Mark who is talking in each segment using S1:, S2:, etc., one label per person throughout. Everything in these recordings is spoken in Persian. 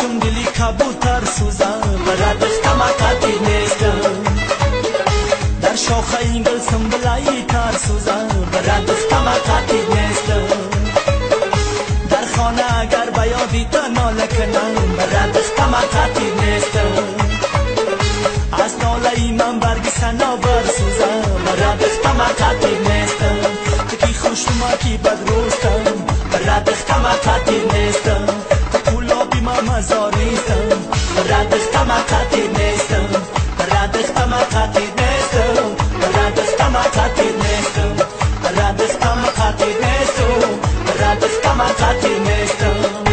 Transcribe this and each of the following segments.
S1: چون دلی کبوتر سوزم برد اختمقتی نیستم در شاخه این گل سنبلایی تر سوزم برد اختمقتی نیستم در خانه اگر بیادی تا ناله کنم برد اختمقتی نیستم از ناله من برگ سنا برسوزم برد اختمقتی نیستم تکی خوشنما کی بدروستم برد اختمقتی نیستم کلابی من مزاریستم برد اختمقتی نیستم برد اختمقتی نیستم برد اختمقتی نیستم برد اختمقتی نیستم برد اختمقتی نیستم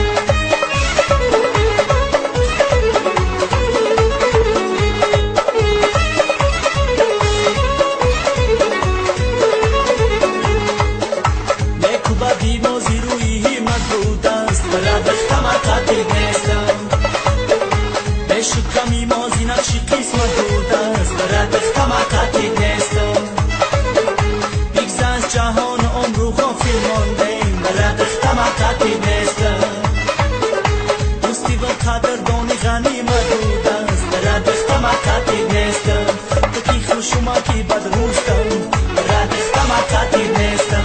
S1: شکمی مازی نقشی قسمت بود است برد اختمقتی نیستم بیگز از جهان عمر و غافل ماندیم برد اختمقتی نیستم دوستی و قدردانی غنیمت بود است برد اختمقتی نیستم تکی خوشما کی بدروستم برد اختمقتی نیستم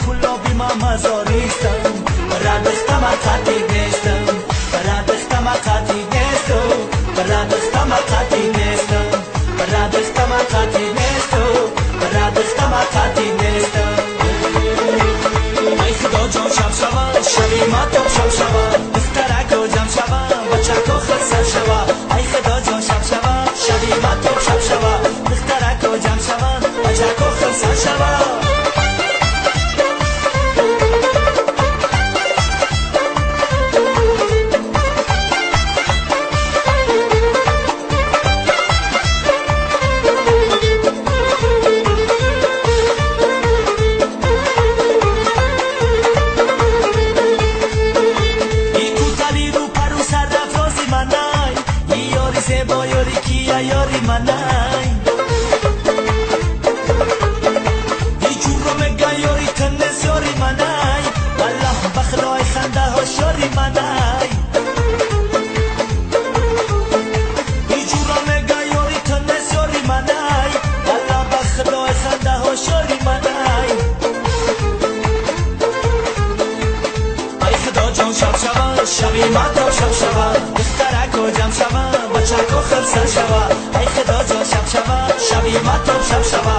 S1: کلابی من مزاریستم برد اختمقتی نیستم برد اختمقتی نیستم برد اختمقتی نیستم برد اختمقتی نیستم برد اختمقتی نیستم ای خدا جان شب شود شبی ما تو شب شود دخترک و جمع شود بچک و خسر شود ای خدا جان شب شود شبی ما تو شب شود دخترک و جمع شود بچک و خسر شود با یاری کیا یاری منای دیجور رو مگه یاری تنس یاری منای والله بخلای خنده ها شاری منای دیجور رو مگه یاری تنس یاری منای والله بخلای خنده ها شاری منای ای خدا جان شب شود شبی ما تو شب شود دخترک و جمع شود بچک و خلصه شود ای خدا جان شب شود شبی ما تو شب شود